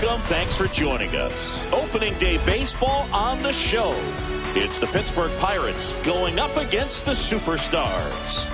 Welcome. Thanks for joining us. Opening day baseball on the show. It's the Pittsburgh Pirates going up against the Superstars.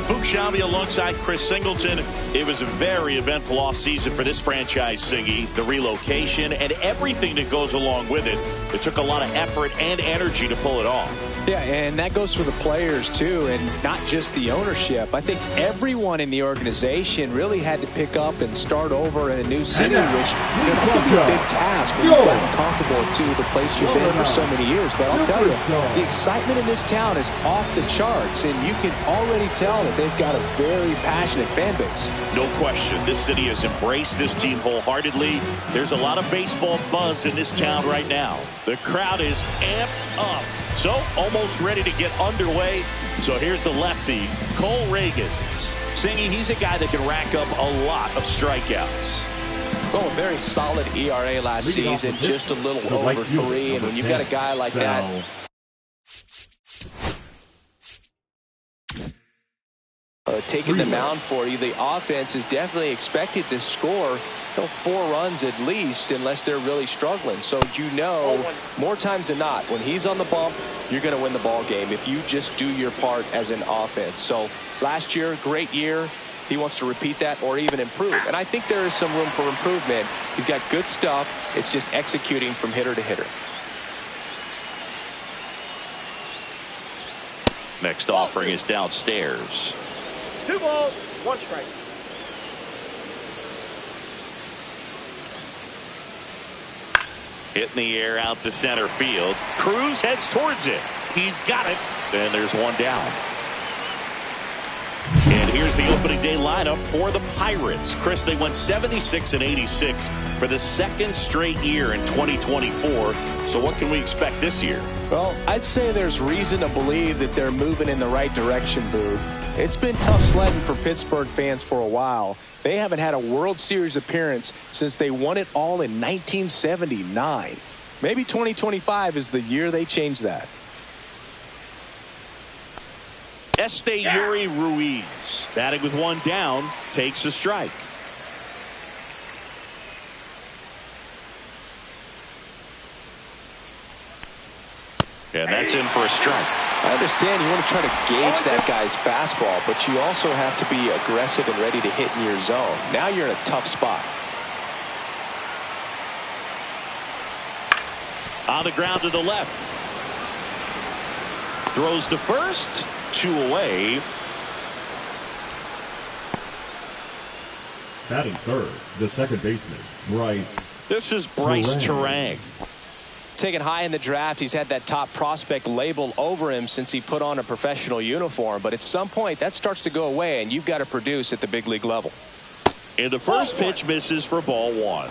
Boog Sciambi alongside Chris Singleton. It was a very eventful offseason for this franchise, Singy. The relocation and everything that goes along with it. It took a lot of effort and energy to pull it off. Yeah, and that goes for the players, too, and not just the ownership. I think everyone in the organization really had to pick up and start over in a new city, which can be a big task when you've gotten comfortable to the place you've been for so many years. But I'll tell you, the excitement in this town is off the charts, and you can already tell that they've got a very passionate fan base. No question. This city has embraced this team wholeheartedly. There's a lot of baseball buzz in this town right now. The crowd is amped up. So, almost ready to get underway. So, here's the lefty, Cole Ragans. Singy, he's a guy that can rack up a lot of strikeouts. Well, a very solid ERA last season, just a little over 3. And when you've got a guy like that, taking the mound for you, the offense is definitely expected to score 4 runs at least, unless they're really struggling. So you know, more times than not, when he's on the bump, you're going to win the ball game if you just do your part as an offense. So last year, great year. He wants to repeat that or even improve. And I think there is some room for improvement. He's got good stuff. It's just executing from hitter to hitter. Next offering is downstairs. 2 balls, 1 strike. Hit in the air out to center field. Cruz heads towards it. He's got it. And there's one down. And here's the opening day lineup for the Pirates. Chris, they went 76 and 86 for the 2nd straight year in 2024. So what can we expect this year? Well, I'd say there's reason to believe that they're moving in the right direction, Boog. It's been tough sledding for Pittsburgh fans for a while. They haven't had a World Series appearance since they won it all in 1979. Maybe 2025 is the year they change that. Yuri Ruiz, batting with one down, takes a strike. And that's in for a strike. I understand you want to try to gauge that guy's fastball, but you also have to be aggressive and ready to hit in your zone. Now you're in a tough spot. On the ground to the left. Throws to first. 2 away. Batting third, the second baseman, Bryce. This is Bryce Terang. Taken high in the draft, he's had that top prospect label over him since he put on a professional uniform. But at some point, that starts to go away, and you've got to produce at the big league level. And the first pitch misses for ball 1.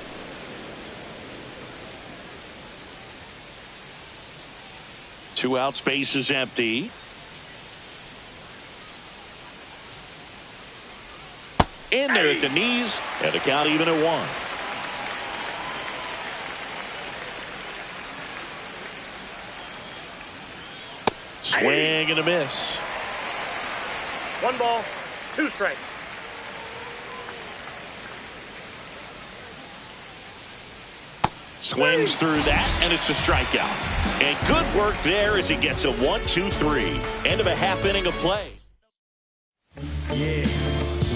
Two out, space is empty. In there at the knees, and the count even at 1. Swing and a miss. 1 ball, 2 strikes. Swings through that, and it's a strikeout. And good work there as he gets a 1-2-3. End of a half inning of play.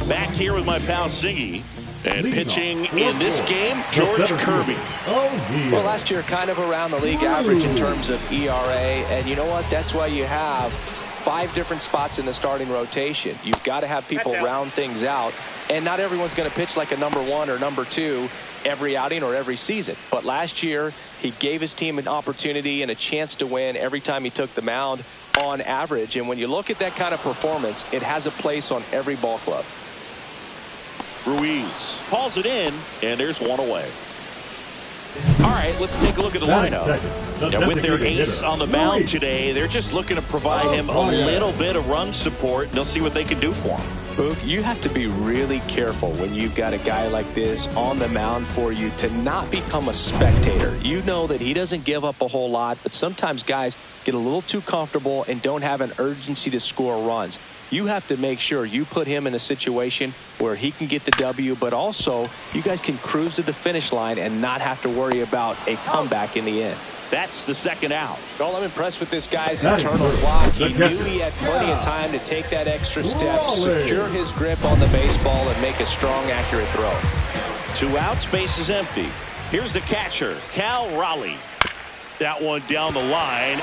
Back here with my pal Singy. And pitching in this game, George Kirby. Well, last year kind of around the league average in terms of ERA. And you know what? That's why you have 5 different spots in the starting rotation. You've got to have people round things out. And not everyone's going to pitch like a number 1 or number 2 every outing or every season. But last year, he gave his team an opportunity and a chance to win every time he took the mound on average. And when you look at that kind of performance, it has a place on every ball club. Ruiz hauls it in, and there's 1 away. All right, let's take a look at the lineup. Now, with their ace on the mound today, they're just looking to provide him a little bit of run support. They'll see what they can do for him. Boog, you have to be really careful when you've got a guy like this on the mound for you to not become a spectator. You know that he doesn't give up a whole lot, but sometimes guys get a little too comfortable and don't have an urgency to score runs. You have to make sure you put him in a situation where he can get the W, but also you guys can cruise to the finish line and not have to worry about a comeback in the end. That's the second out. Well, I'm impressed with this guy's internal clock. He knew he had plenty of time to take that extra step, secure his grip on the baseball, and make a strong, accurate throw. 2 outs, base is empty. Here's the catcher, Cal Raleigh. That one down the line,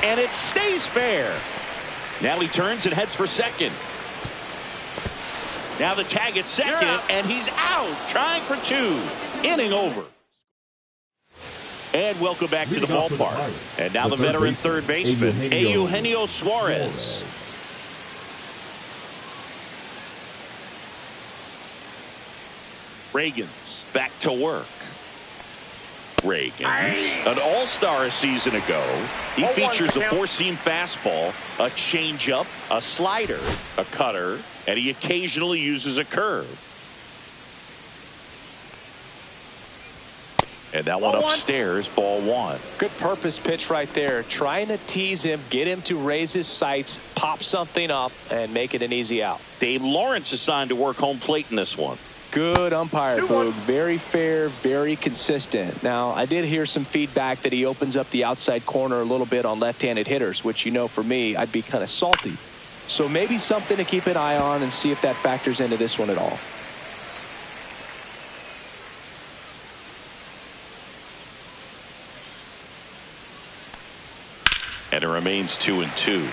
and it stays fair. Now he turns and heads for second. Now the tag at second, and he's out, trying for 2. Inning over. And welcome back to the ballpark. And now the veteran third baseman, Eugenio Suarez. Reagans back to work. Reagans, an all-star a season ago. He features a 4-seam fastball, a changeup, a slider, a cutter, and he occasionally uses a curve. And that one upstairs, ball 1. Good purpose pitch right there. Trying to tease him, get him to raise his sights, pop something up, and make it an easy out. Dave Lawrence assigned to work home plate in this one. Good umpire, Boog. Very fair, very consistent. Now, I did hear some feedback that he opens up the outside corner a little bit on left-handed hitters, which, you know, for me, I'd be kind of salty. So maybe something to keep an eye on and see if that factors into this one at all. And it remains 2-2.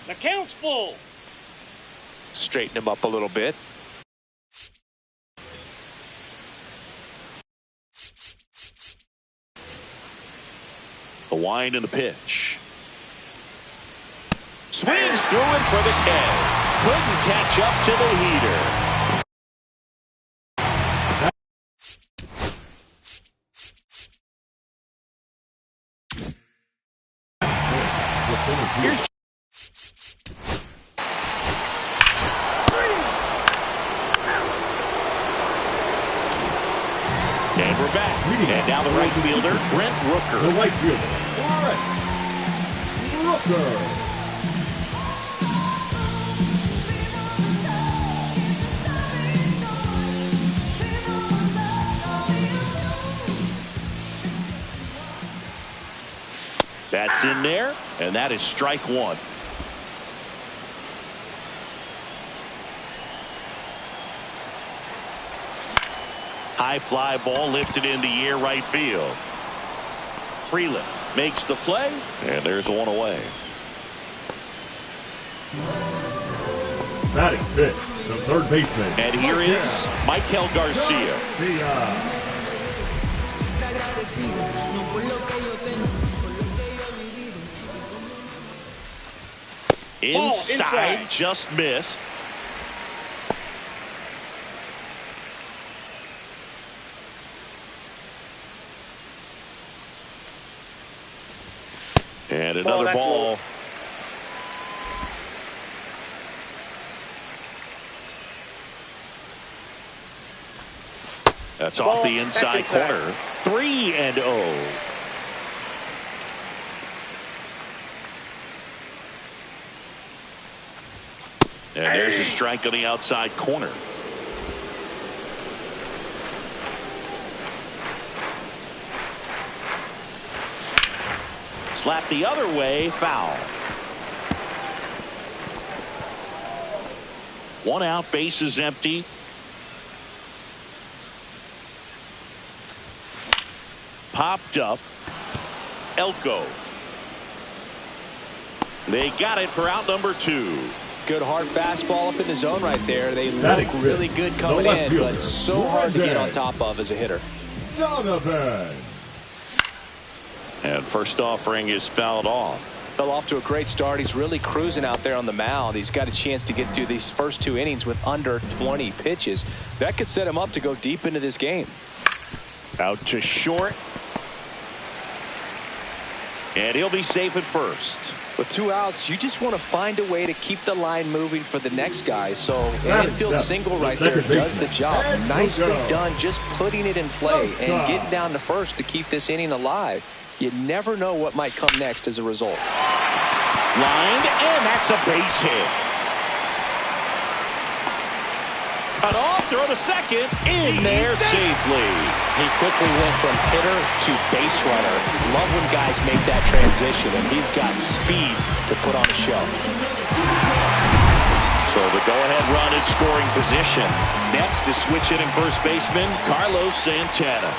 The count's full. Straighten him up a little bit. The wind and the pitch. Swings through it for the K. Couldn't catch up to the heater. Here's And now the right fielder, Brent Rooker. The right fielder, Brent Rooker. That's in there, and that is strike one. High fly ball lifted into the air right field. Freeland makes the play, and there's one away. Batting fifth, the third baseman. And here is Michael Garcia. Inside, just missed. And another ball. That's off the inside corner. 3-0. And there's a strike on the outside corner. Slap the other way, foul. One out, base is empty. Popped up. Elko. They got it for out number 2. Good hard fastball up in the zone right there. They look really good coming in, but so hard to get on top of as a hitter. Donovan. And first offering is fouled off. Fell off to a great start. He's really cruising out there on the mound. He's got a chance to get through these first 2 innings with under 20 pitches. That could set him up to go deep into this game. Out to short. And he'll be safe at first. With 2 outs, you just want to find a way to keep the line moving for the next guy. So an infield single right there does the job. Nicely done, just putting it in play and getting down to first to keep this inning alive. You never know what might come next as a result. Lined, and that's a base hit. Cut off, throw to second, in there safely. He quickly went from hitter to base runner. Love when guys make that transition, and he's got speed to put on a show. So the go-ahead run in scoring position. Next is switch hitting first baseman Carlos Santana.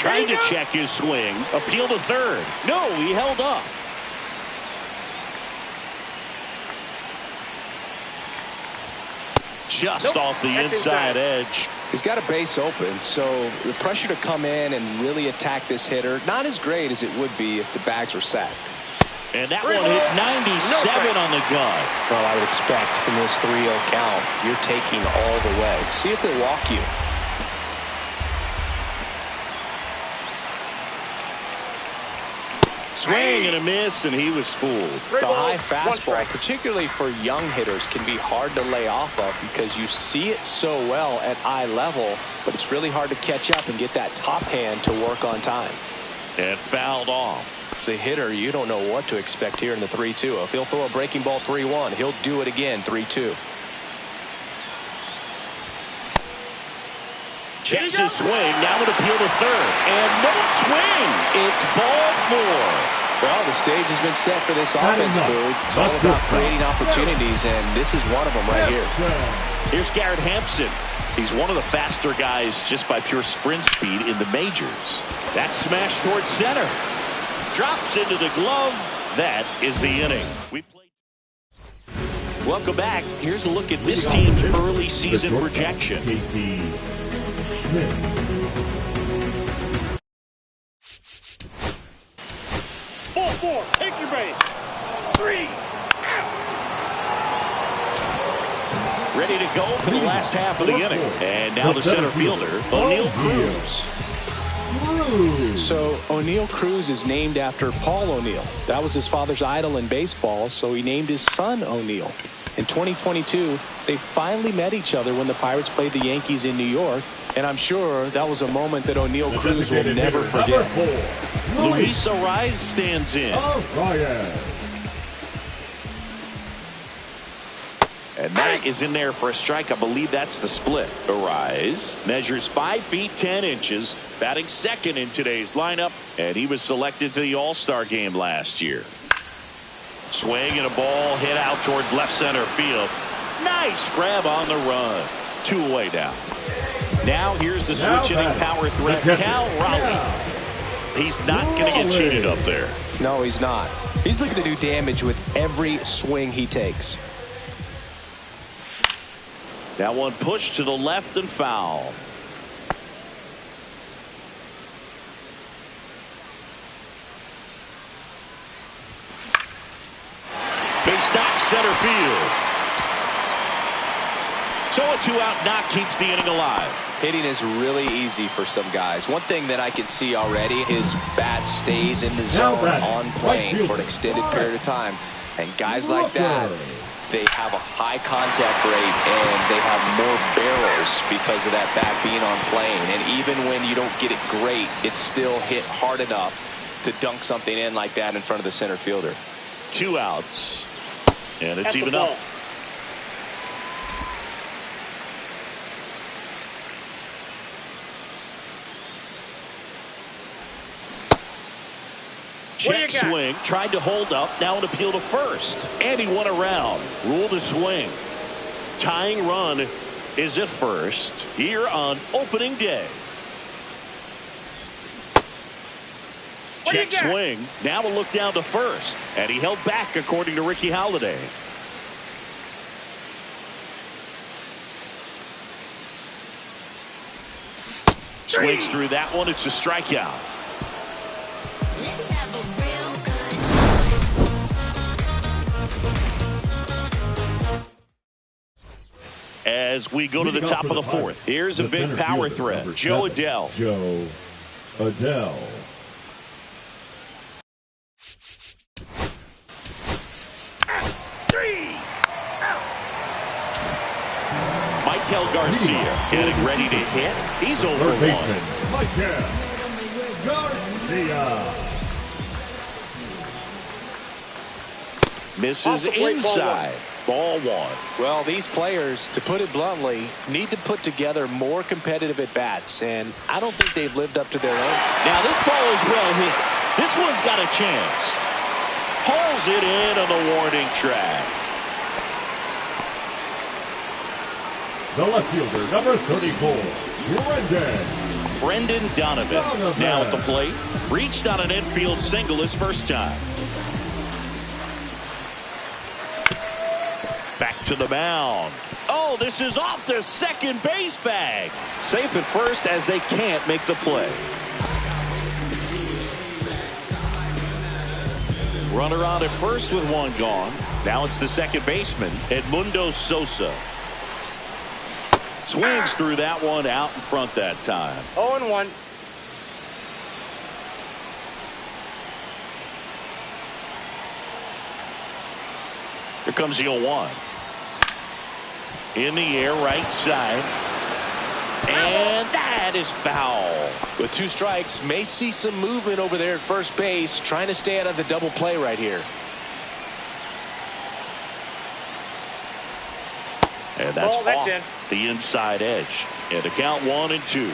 Trying to check his swing. Appeal to third. No, he held up. Just off the inside edge. He's got a base open, so the pressure to come in and really attack this hitter, not as great as it would be if the bags were sacked. And that one hit 97 on the gun. Well, I would expect in this 3-0 count, you're taking all the way. See if they walk you. Swing and a miss, and he was fooled. The high fastball, particularly for young hitters, can be hard to lay off of because you see it so well at eye level, but it's really hard to catch up and get that top hand to work on time. And fouled off. As a hitter, you don't know what to expect here in the 3-2. If he'll throw a breaking ball 3-1, he'll do it again 3-2. Checks his swing, now an appeal to third, and no swing. It's ball 4. Well, the stage has been set for this offense, Boo. It's all about creating opportunities, and this is one of them right here. Here's Garrett Hampson. He's one of the faster guys just by pure sprint speed in the majors. That smash towards center. Drops into the glove. That is the inning. Welcome back. Here's a look at this team's early season projection. Ball 4, take your base. 3, out. Ready to go for the last half of the inning. And now the center fielder, O'Neal Cruz. So O'Neal Cruz is named after Paul O'Neal. That was his father's idol in baseball, so he named his son O'Neal. In 2022, they finally met each other when the Pirates played the Yankees in New York, and I'm sure that was a moment that O'Neal Cruz will never forget. Luis Ariz stands in. And that is in there for a strike. I believe that's the split. Ariz measures 5 feet 10 inches, batting second in today's lineup, and he was selected to the All-Star game last year. Swing and a ball hit out towards left center field. Nice grab on the run. 2 away now. Now here's the switch hitting power threat, Cal Raleigh. He's not going to get cheated up there. No, he's not. He's looking to do damage with every swing he takes. That one pushed to the left and foul. Base knock center field. So a 2-out knock keeps the inning alive. Hitting is really easy for some guys. One thing that I can see already, his bat stays in the zone on plane for an extended period of time. And guys like that, they have a high contact rate and they have more barrels because of that bat being on plane. And even when you don't get it great, it's still hit hard enough to dunk something in like that in front of the center fielder. 2 outs. And it's even up. Check swing, tried to hold up, now an appeal to first. And he went around. Rule to swing. Tying run is at first here on opening day. Check swing, now a look down to first. And he held back according to Ricky Halladay. Swings through that one, it's a strikeout. As we go to the top of the 4th, here's a big power threat. Joe Adell. Joe Adell. Michael Garcia getting ready to hit. He's over 1. Michael Garcia. Misses inside. Ball 1. Well, these players, to put it bluntly, need to put together more competitive at-bats, and I don't think they've lived up to their own. Now, this ball is well hit. This one's got a chance. Hauls it in on the warning track. The left fielder, number 34, Brendan Donovan. Now at the plate. Reached on an infield single his first time. Back to the mound. Oh, this is off the second base bag. Safe at first as they can't make the play. Runner on at first with 1 gone. Now it's the second baseman, Edmundo Sosa. Swings through that one out in front that time. 0-1. Here comes the 0-1. In the air, right side. And that is foul. With 2 strikes, may see some movement over there at first base, trying to stay out of the double play right here. And that's off the inside edge. And the count 1-2.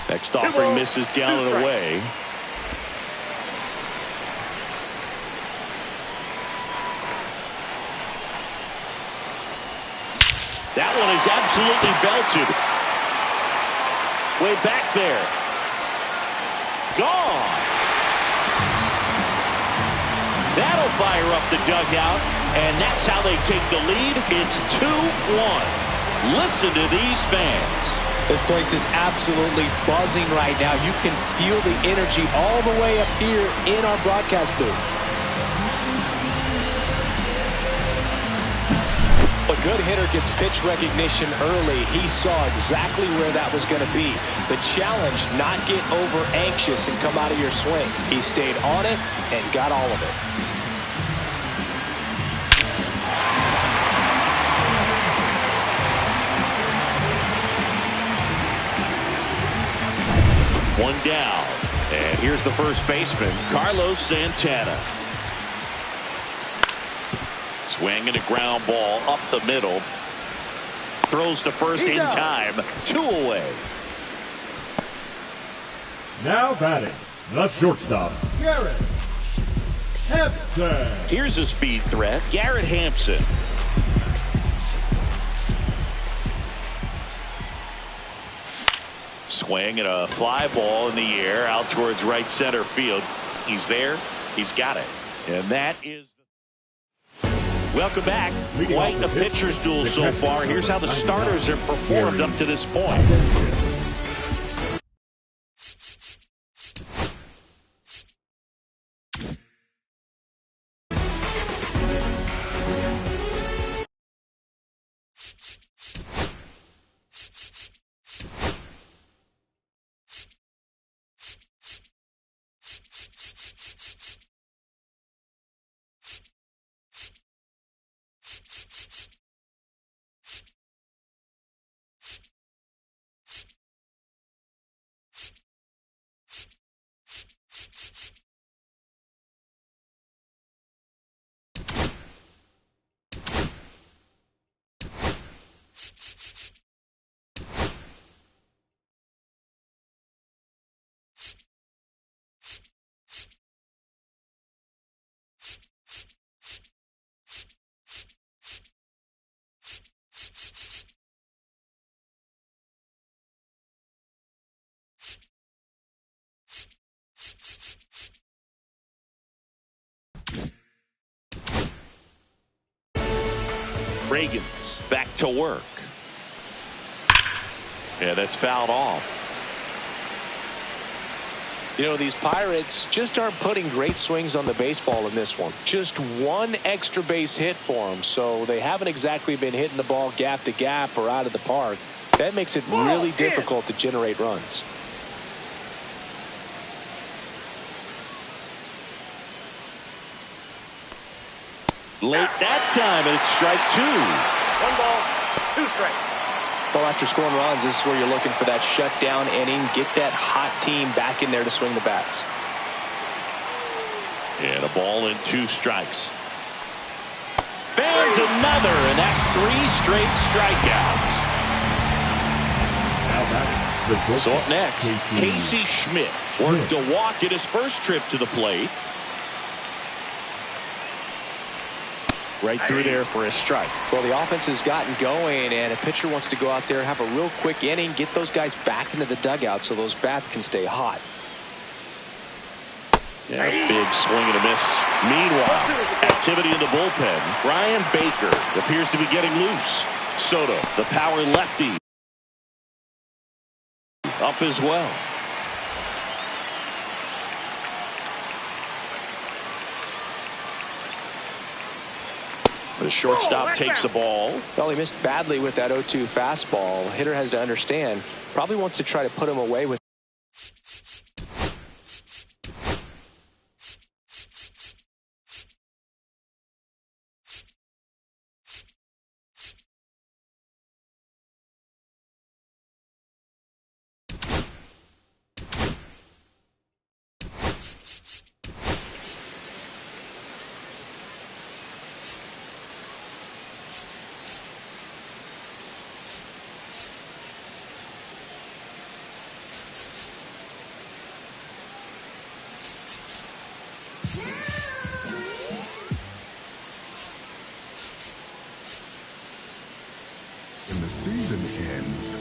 Next offering misses down and away. That one is absolutely belted. Way back there. Gone. That'll fire up the dugout, and that's how they take the lead. It's 2-1. Listen to these fans. This place is absolutely buzzing right now. You can feel the energy all the way up here in our broadcast booth. A good good hitter gets pitch recognition early, he saw exactly where that was going to be. The challenge, not get over anxious and come out of your swing. He stayed on it and got all of it. One down. And here's the first baseman, Carlos Santana. Swinging a ground ball up the middle. Throws to first in time. 2 away. Now batting, the shortstop, Garrett Hampson. Here's a speed threat, Garrett Hampson. Swing and a fly ball in the air out towards right center field. He's there. He's got it. And that is. Welcome back. Quite a pitcher's duel so far. Here's how the starters have performed up to this point. Reagan's back to work. Yeah, that's fouled off. You know, these Pirates just aren't putting great swings on the baseball in this one. Just one extra base hit for them, so they haven't exactly been hitting the ball gap to gap or out of the park. That makes it really difficult to generate runs. Late that time, and it's strike 2. 1 ball, 2 strikes. Well, after scoring runs, this is where you're looking for that shutdown inning. Get that hot team back in there to swing the bats. And a ball and 2 strikes. Fans another, and that's 3 straight strikeouts. Now batting, So up next, Casey Schmidt worked a walk in his first trip to the plate. Right through there for a strike. Well, the offense has gotten going, and a pitcher wants to go out there, have a real quick inning, get those guys back into the dugout so those bats can stay hot. Yeah, big swing and a miss. Meanwhile, activity in the bullpen. Brian Baker appears to be getting loose. Soto, the power lefty, up as well. The shortstop takes the ball. Well, he missed badly with that 0-2 fastball. Hitter has to understand, probably wants to try to put him away with and the season ends.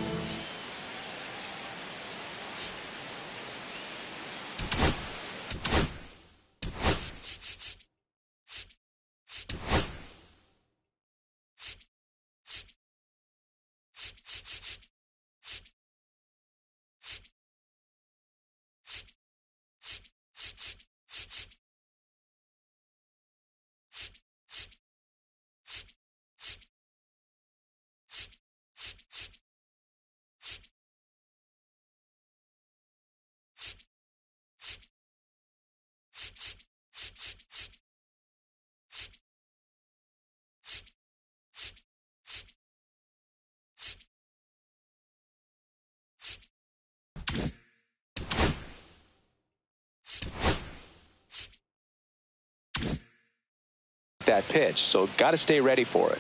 that pitch, so got to stay ready for it.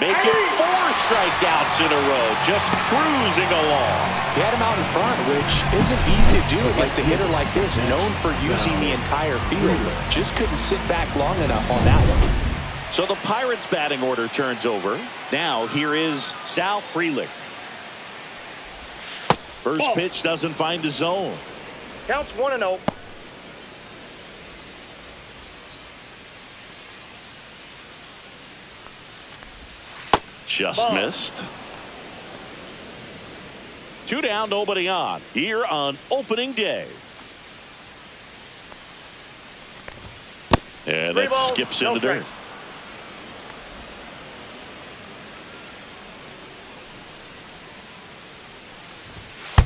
Making 4 strikeouts in a row, just cruising along. He had him out in front, which isn't easy to do against a hitter like this, known for using the entire field. Just couldn't sit back long enough on that one. So the Pirates batting order turns over. Now here is Sal Frelick. First pitch doesn't find the zone. Counts 1-0. Just missed. 2 down, nobody on. Here on opening day. And that skips into dirt.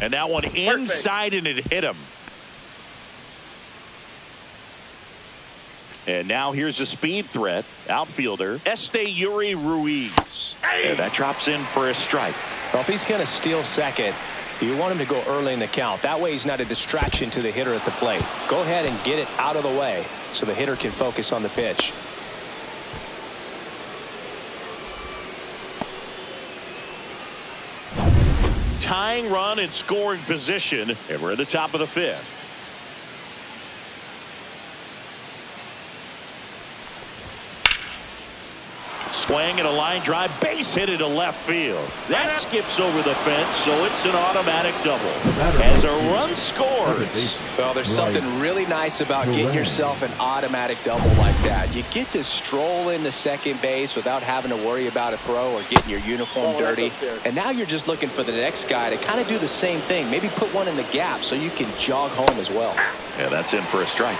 And that one inside, and it hit him. And now here's a speed threat. Outfielder Esteury Ruiz. And that drops in for a strike. Well, if he's going to steal second, you want him to go early in the count. That way he's not a distraction to the hitter at the plate. Go ahead and get it out of the way so the hitter can focus on the pitch. Tying run in scoring position, and we're at the top of the 5th. Swing and a line drive, base hit into left field. That skips over the fence, so it's an automatic double as a run scores. Well, there's something really nice about getting yourself an automatic double like that. You get to stroll into second base without having to worry about a throw or getting your uniform dirty. And now you're just looking for the next guy to kind of do the same thing. Maybe put one in the gap so you can jog home as well. Yeah, that's in for a strike.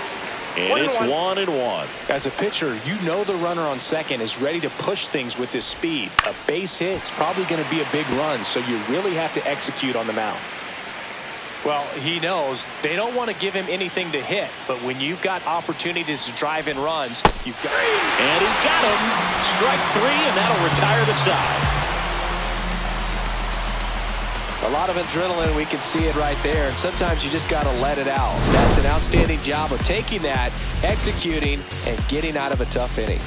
And it's 1-1. As a pitcher, you know the runner on second is ready to push things with his speed. A base hit's probably going to be a big run, so you really have to execute on the mound. Well, he knows they don't want to give him anything to hit, but when you've got opportunities to drive in runs, you've got... And he got him. Strike 3, and that'll retire the side. A lot of adrenaline, we can see it right there, and sometimes you just got to let it out. That's an outstanding job of taking that, executing, and getting out of a tough inning.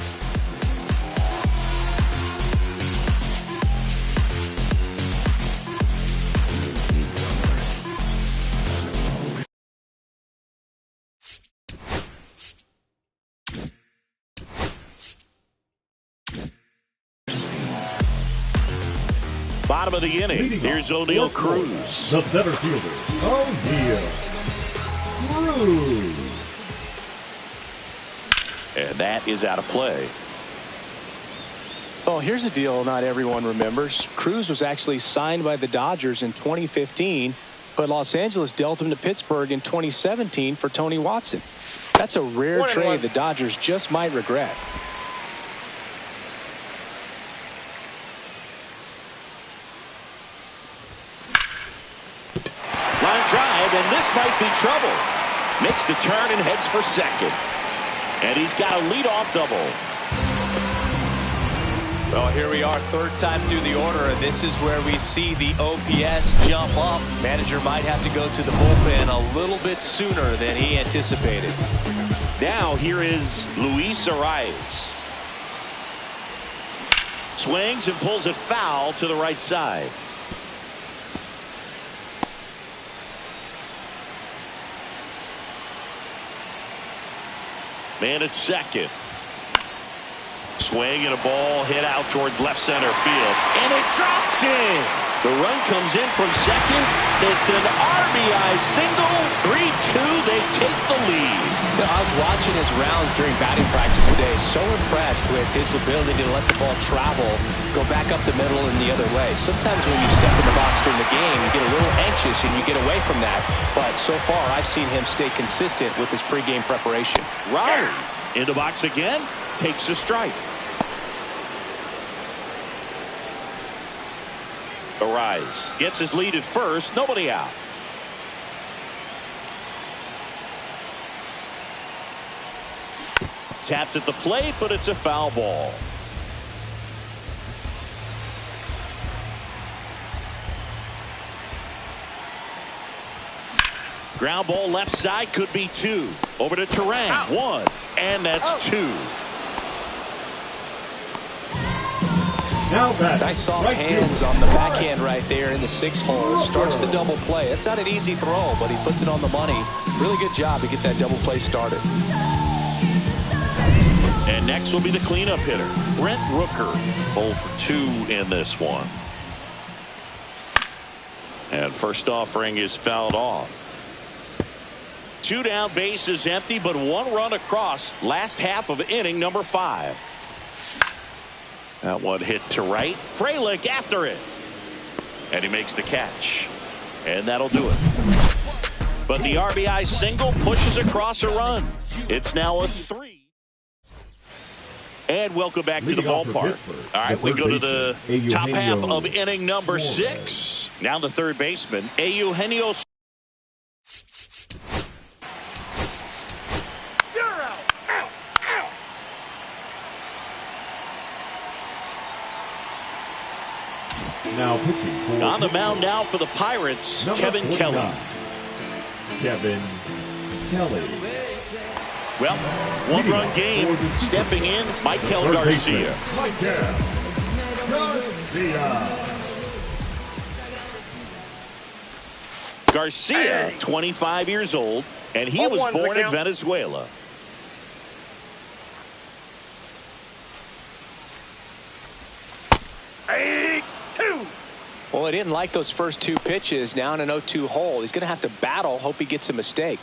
Bottom of the inning. Here's O'Neal Cruz. The center fielder, O'Neal Cruz. And that is out of play. Well, here's a deal not everyone remembers. Cruz was actually signed by the Dodgers in 2015, but Los Angeles dealt him to Pittsburgh in 2017 for Tony Watson. That's a rare trade the Dodgers just might regret. Line drive, and this might be trouble. Makes the turn and heads for second. And he's got a leadoff double. Well, here we are, third time through the order, and this is where we see the OPS jump up. Manager might have to go to the bullpen a little bit sooner than he anticipated. Now here is Luis Arias. Swings and pulls it foul to the right side. Man at second. Swing and a ball hit out towards left center field. And it drops in. The run comes in from second. It's an RBI single. 3-2. They take the lead. You know, I was watching his rounds during batting practice today. So impressed with his ability to let the ball travel, go back up the middle and the other way. Sometimes when you step in the box during the game, you get a little anxious and you get away from that. But so far, I've seen him stay consistent with his pregame preparation. Riley in the box again. Takes a strike. Arias gets his lead at first. Nobody out. Tapped at the plate, but it's a foul ball. Ground ball left side, could be 2. Over to Terang, 1, and that's 2. Nice soft hands on the backhand right there in the 6th hole. Starts the double play. It's not an easy throw, but he puts it on the money. Really good job to get that double play started. And next will be the cleanup hitter, Brent Rooker. 0 for 2 in this one. And first offering is fouled off. 2 down, base is empty, but 1 run across. Last half of inning number 5. That one hit to right. Frelick after it. And he makes the catch. And that'll do it. But the RBI single pushes across a run. It's now a 3. And welcome back to the ballpark. All right, we go to the top half of inning number 6. Now the third baseman, Eugenio. Now pitching On the mound now for the Pirates, Kevin Kelly. Kevin Kelly. Well, 1-run game. Stepping in, Michael Garcia. Garcia, 25 years old, and he was born in Venezuela. Well, he didn't like those first 2 pitches. Now in an 0-2 hole, he's going to have to battle. Hope he gets a mistake.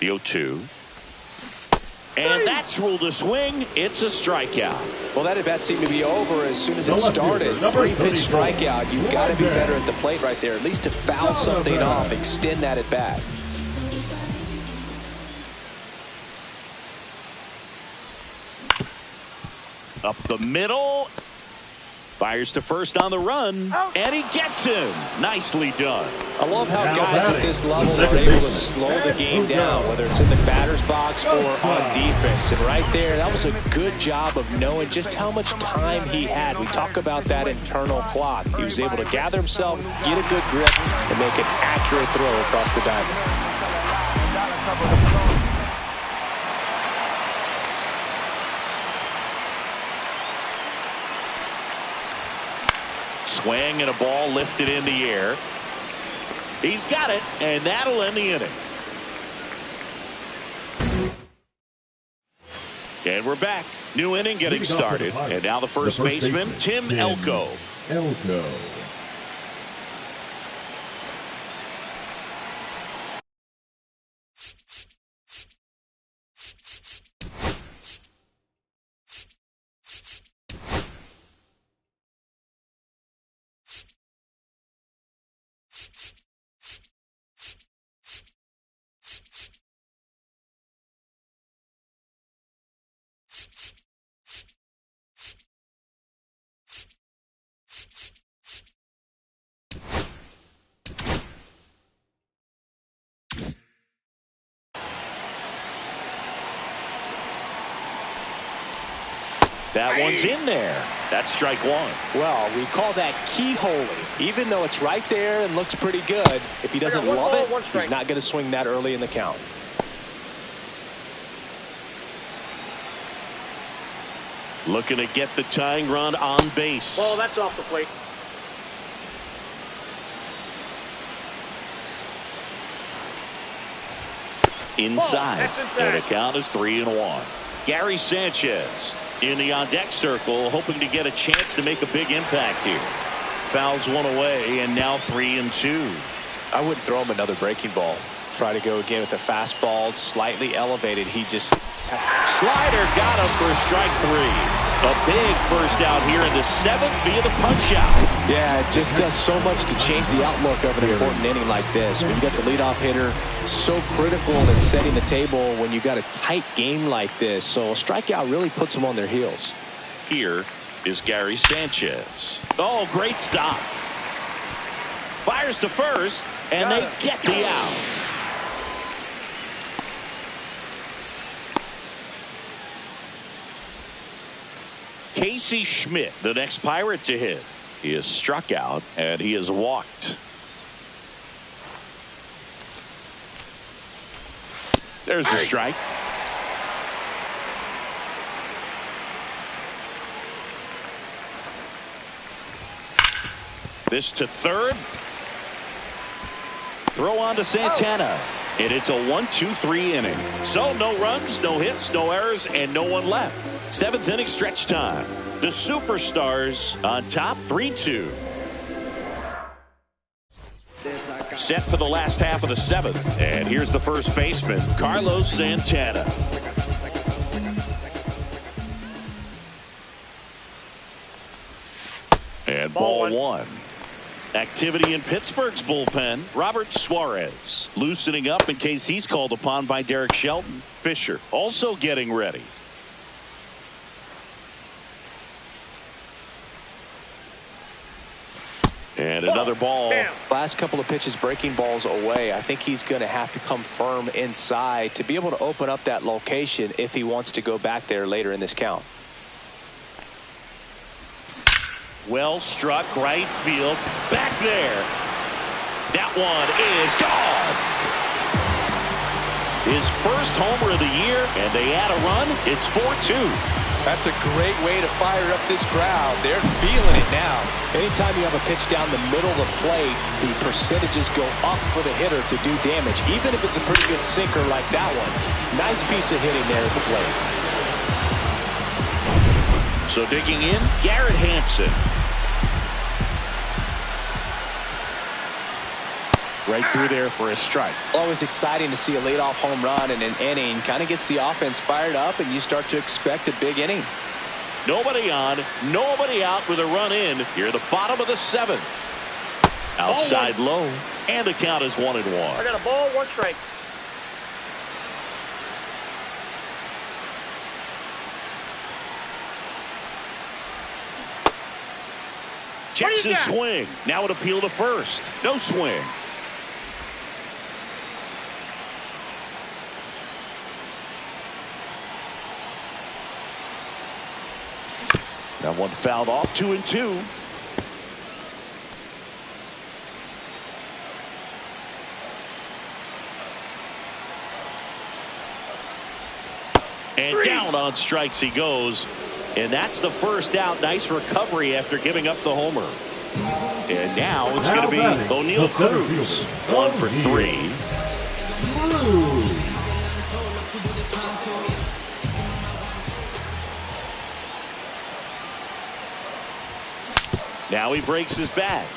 The 0-2. And that's ruled a swing. It's a strikeout. Well, that at bat seemed to be over as soon as it started. 3-pitch strikeout. You've got to be better at the plate right there. At least to foul something off, extend that at bat. Up the middle. Fires to first on the run. And he gets him. Nicely done. I love how guys at this level are able to slow the game down, whether it's in the batter's box or on defense. And right there, that was a good job of knowing just how much time he had. We talk about that internal clock. He was able to gather himself, get a good grip, and make an accurate throw across the diamond. Swing and a ball lifted in the air. He's got it, and that'll end the inning. And we're back. New inning getting started. And now the first baseman, Tim Elko. That one's in there. That's strike 1. Well, we call that keyholing. Even though it's right there and looks pretty good, if he doesn't love it, he's not going to swing that early in the count. Looking to get the tying run on base. Well, that's off the plate. Inside. That's And the count is 3-1. Gary Sanchez in the on-deck circle, hoping to get a chance to make a big impact here. Fouls one away, and now 3-2. I wouldn't throw him another breaking ball. Try to go again with the fastball, slightly elevated. He just... Slider got him for strike 3. A big first out here in the 7th via the punch-out. Yeah, it just does so much to change the outlook of an important inning like this. When you got the leadoff hitter, so critical in setting the table when you got a tight game like this. So a strikeout really puts them on their heels. Here is Gary Sanchez. Oh, great stop. Fires to first, and they get the out. Casey Schmidt, the next Pirate to hit. He is struck out and he is walked. There's the strike. This to third. Throw on to Santana. And it's a 1-2-3 inning. So no runs, no hits, no errors, and no one left. 7th inning stretch time. The Superstars on top 3-2. Set for the last half of the 7th. And here's the first baseman, Carlos Santana. And ball one. Activity in Pittsburgh's bullpen. Robert Suarez loosening up in case he's called upon by Derek Shelton. Fisher also getting ready. And another ball. Last couple of pitches breaking balls away. I think he's going to have to come firm inside to be able to open up that location if he wants to go back there later in this count. Well struck right field. Back there. That one is gone. His first homer of the year, and they add a run. It's 4-2. That's a great way to fire up this crowd. They're feeling it now. Anytime you have a pitch down the middle of the plate, the percentages go up for the hitter to do damage, even if it's a pretty good sinker like that one. Nice piece of hitting there at the plate. So digging in, Garrett Hampson. Right through there for a strike. Always exciting to see a leadoff home run in an inning. Kind of gets the offense fired up, and you start to expect a big inning. Nobody on, nobody out with a run in. Here at the bottom of the 7th. Outside low, and the count is 1-1. I got a ball, 1 strike. Checks his swing. Now an appeal to first. No swing. That one fouled off. 2-2. And down on strikes he goes. And that's the first out. Nice recovery after giving up the homer. And now it's going to be O'Neal Cruz. 1 for 3. Now he breaks his back.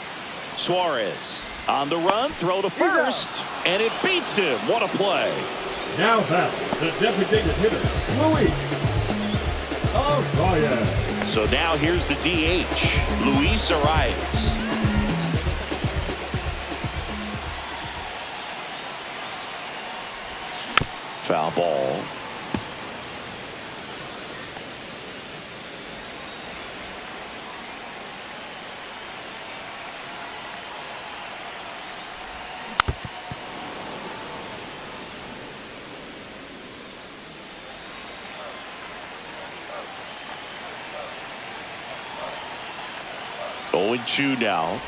Suarez on the run, throw to first, and it beats him. What a play. Now that the designated hitter, Luis Arias. So now here's the DH, Luis Arias. Foul ball. Two now.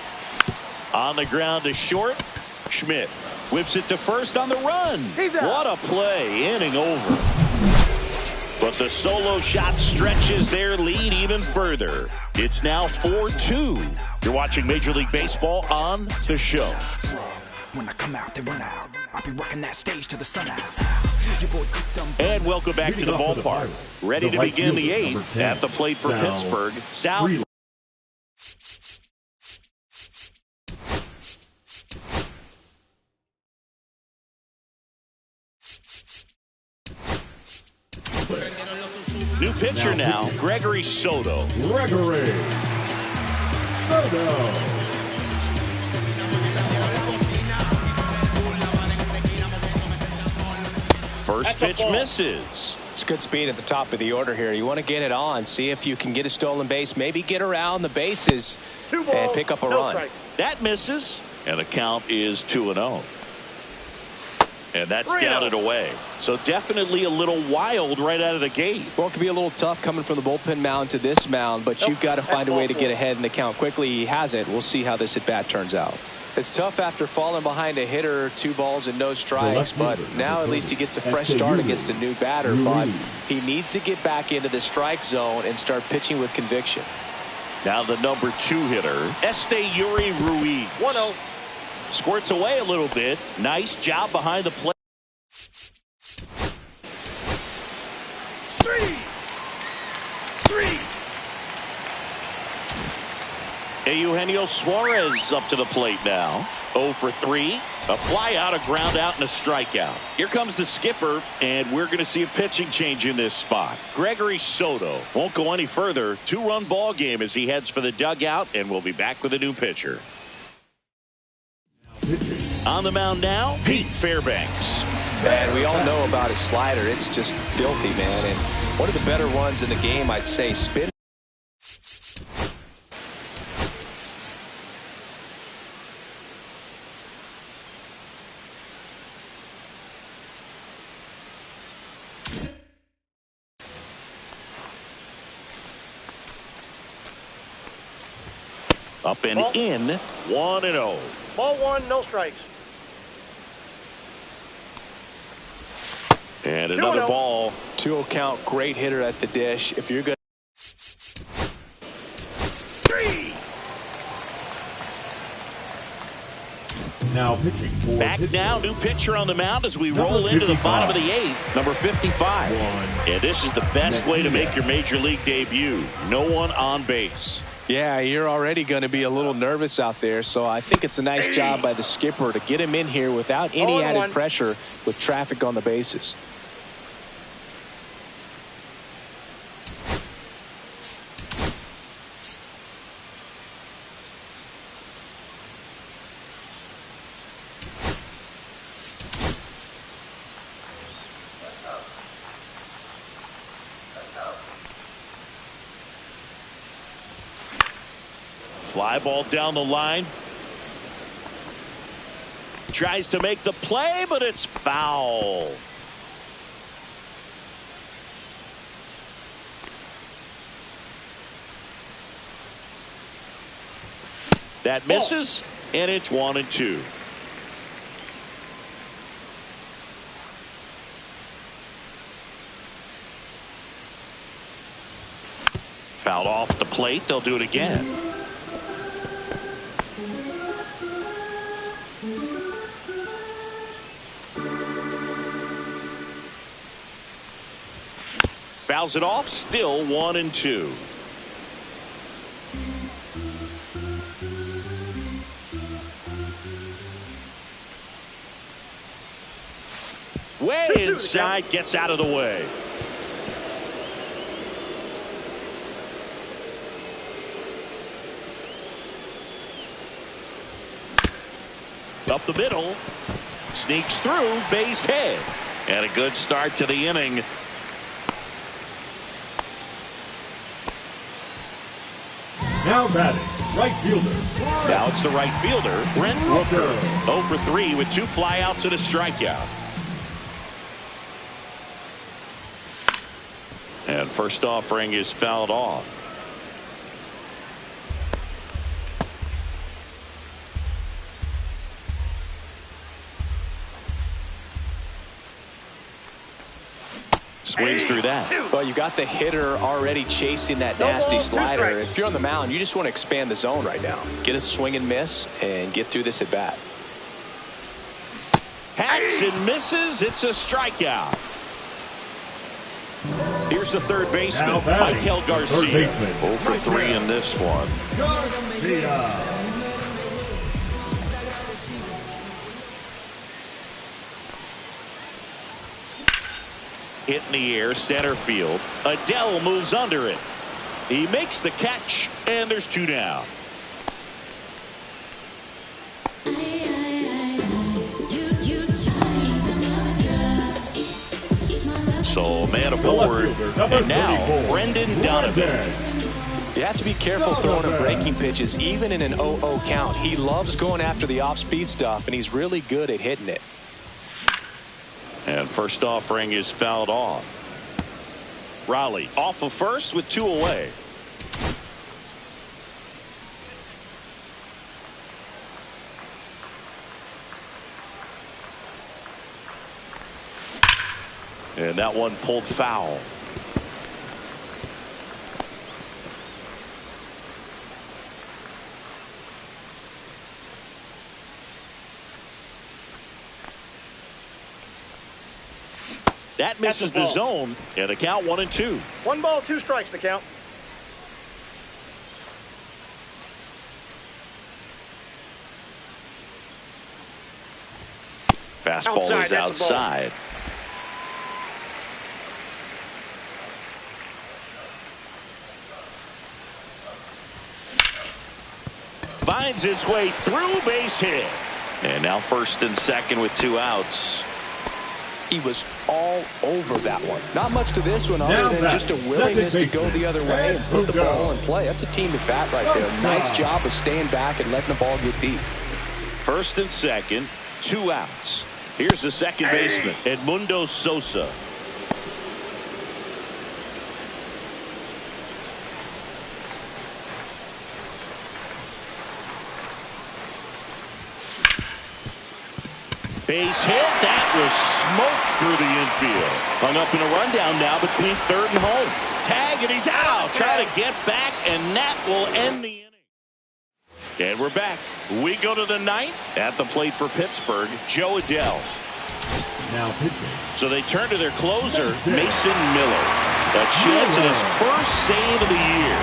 On the ground to short. Schmidt whips it to first on the run. What a play. Inning over. But the solo shot stretches their lead even further. It's now 4-2. You're watching Major League Baseball on The Show. When I come out, they run out. I'll be working that stage to the sun out. And welcome back to the ballpark. Ready to begin the 8th at the plate for Pittsburgh. South. New pitcher now, Gregory Soto. Gregory Soto. First pitch misses. It's good speed at the top of the order here. You want to get it on, see if you can get a stolen base, maybe get around the bases and pick up a run. That misses, and the count is 2-0. And that's down and away. So definitely a little wild right out of the gate. Well, it can be a little tough coming from the bullpen mound to this mound, but you've got to find a way to get ahead in the count quickly. He hasn't. We'll see how this at-bat turns out. It's tough after falling behind a hitter, 2 balls and no strikes, but now at least he gets a fresh start against a new batter. But he needs to get back into the strike zone and start pitching with conviction. Now the number 2 hitter, Yuri Ruiz. 1-0. Squirts away a little bit. Nice job behind the plate. 3. Eugenio Suarez up to the plate now. 0 for 3. A fly out, a ground out, and a strikeout. Here comes the skipper, and we're going to see a pitching change in this spot. Gregory Soto won't go any further. 2-run ball game as he heads for the dugout, and we'll be back with a new pitcher. On the mound now, Pete Fairbanks. Man, we all know about his slider. It's just filthy, man. And one of the better ones in the game, I'd say. Spin. Up and in, 1-0. Ball 1, no strikes. And another ball. 2-0 count, great hitter at the dish. If you're good. 3. Now pitching for Back Pittsburgh. now, new pitcher on the mound as we roll into the bottom of the 8th. Number 55. And this is the best way to make your major league debut. No one on base. Yeah, you're already going to be a little nervous out there, so I think it's a nice job by the skipper to get him in here without any added pressure with traffic on the bases. Fly ball down the line. Tries to make the play, but it's foul. That misses, and it's 1-2. Fouled off the plate. They'll do it again. Fouls it off, still 1-2. Way inside, gets out of the way. Up the middle, sneaks through, base hit. And a good start to the inning. Now batting, right fielder. Now it's the right fielder, Brent Rooker. 0 for 3 with 2 flyouts and a strikeout. And first offering is fouled off. Swings through that. Well, you got the hitter already chasing that nasty slider. If you're on the mound, you just want to expand the zone right now. Get a swing and miss and get through this at bat. Hacks and misses. It's a strikeout. Here's the third baseman, Michael Garcia. 0 for 3 in this one. Garcia. Hit in the air, center field. Adele moves under it. He makes the catch, and there's 2 down. So man aboard, and now Brendan Donovan. You have to be careful throwing him breaking pitches, even in an 0-0 count. He loves going after the off-speed stuff, and he's really good at hitting it. And first offering is fouled off. Raleigh off of first with 2 away. And that one pulled foul. That misses the zone, and the count 1-2. 1 ball, 2 strikes, the count. Fastball is outside. Finds its way through, base hit. And now first and second with 2 outs. He was all over that one. Not much to this one other than just a willingness to go the other way and put the ball in play. That's a team at bat right there. Nice job of staying back and letting the ball get deep. First and second, 2 outs. Here's the second baseman, Edmundo Sosa. Base hit. That was smoke through the infield. Hung up in a rundown now between third and home. Tag, and he's out. Try to get back, and that will end the inning. And we're back. We go to the 9th. At the plate for Pittsburgh, Joe Adell. Now pitching. So they turn to their closer, Mason Miller. A chance at his first save of the year.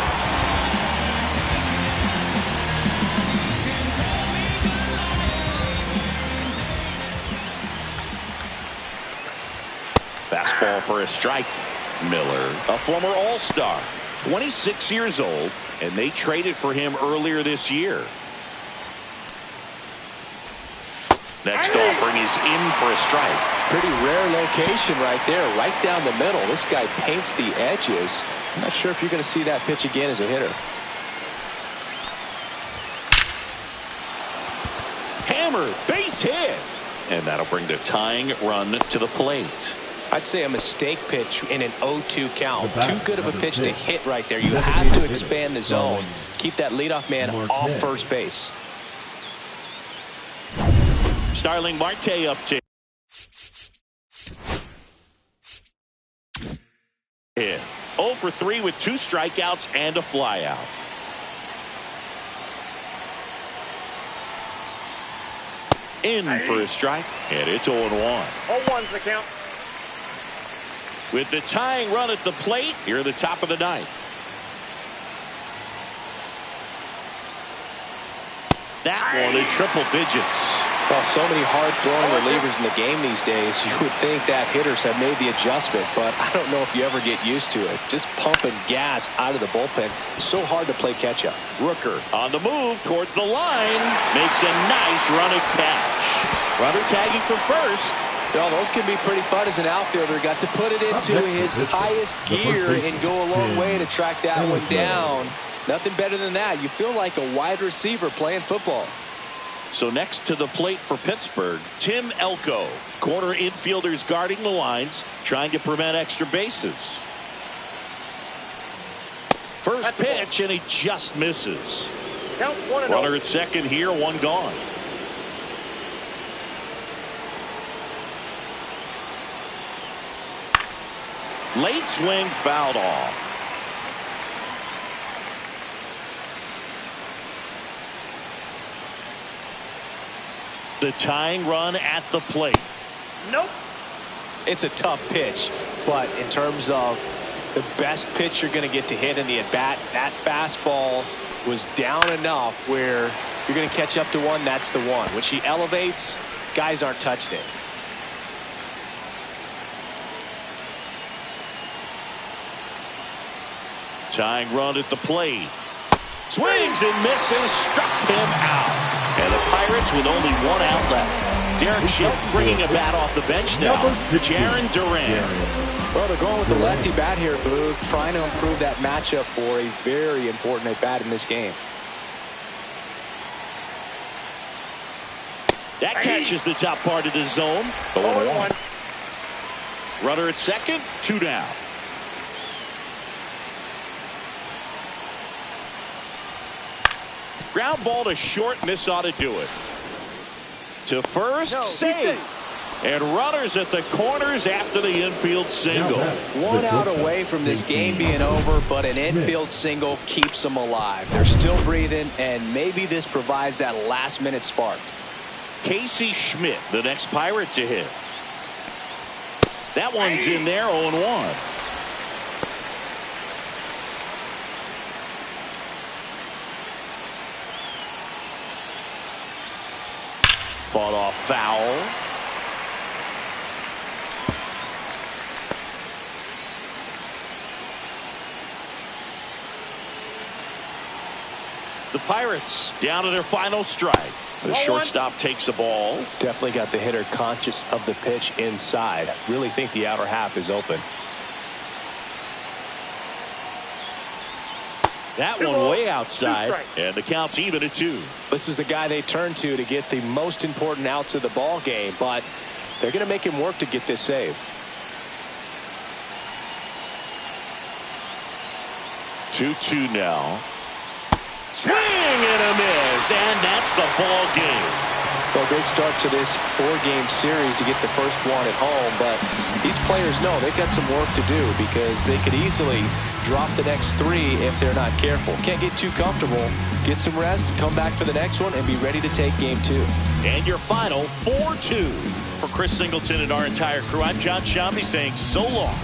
Fastball for a strike. Miller, a former All-Star, 26 years old, and they traded for him earlier this year. Next offering is in for a strike. Pretty rare location right there, right down the middle. This guy paints the edges. I'm not sure if you're going to see that pitch again as a hitter. Hammer, base hit. And that'll bring the tying run to the plate. I'd say a mistake pitch in an 0-2 count. Too good of a pitch to hit right there. You have to expand the zone. Keep that leadoff man off first base. Starling Marte up to hit. 0 for 3 with 2 strikeouts and a flyout. In for a strike, and it's 0-1. 0-1's the count. With the tying run at the plate, here at the top of the 9th. That one in triple digits. Well, so many hard-throwing relievers in the game these days, you would think that hitters have made the adjustment, but I don't know if you ever get used to it. Just pumping gas out of the bullpen. It's so hard to play catch-up. Rooker on the move towards the line. Makes a nice running catch. Runner tagging from first. Well, those can be pretty fun as an outfielder. Got to put it into his highest gear and go a long way to track that one down. Nothing better than that. You feel like a wide receiver playing football. So next to the plate for Pittsburgh, Tim Elko. Corner infielders guarding the lines, trying to prevent extra bases. First pitch, and he just misses. Counts 1-0. Runner at second here, 1 gone. Late swing fouled off. The tying run at the plate. Nope. It's a tough pitch, but in terms of the best pitch you're going to get to hit in the at-bat, that fastball was down enough where you're going to catch up to one. That's the one. When she elevates, guys aren't touching it. Tying run at the plate. Swings and misses, struck him out. And the Pirates with only 1 out left. Derek Shelton bringing a bat off the bench now. Jaron Duran. Well, they're going with the lefty bat here, Boo, trying to improve that matchup for a very important at bat in this game. That catches the top part of the zone. 0-1. Runner at second, 2 down. Ground ball to short, and this ought to do it. To first, save. And runners at the corners after the infield single. One out away from this game being over, but an infield single keeps them alive. They're still breathing, and maybe this provides that last-minute spark. Casey Schmidt, the next Pirate to hit. That one's in there, 0-1. Fought off foul. The Pirates down to their final strike. The shortstop takes the ball. Definitely got the hitter conscious of the pitch inside. Really think the outer half is open. That one way outside, and the count's even at 2. This is the guy they turn to get the most important outs of the ball game, but they're going to make him work to get this save. 2-2 now. Swing and a miss, and that's the ball game. Well, great start to this 4-game series to get the first one at home, but these players know they've got some work to do because they could easily drop the next 3 if they're not careful. Can't get too comfortable. Get some rest, come back for the next one, and be ready to take game 2. And your final 4-2. For Chris Singleton and our entire crew, I'm John Shambi saying so long.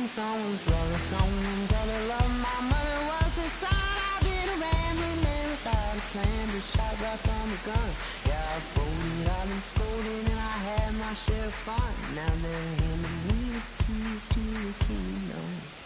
Someone's love, someone's other love. My mother was so sad. I did a rambling man without a plan. Just shot right from a gun. Yeah, I folded, I've been scolded, and I had my share of fun. Now they're handing me the keys to the kingdom.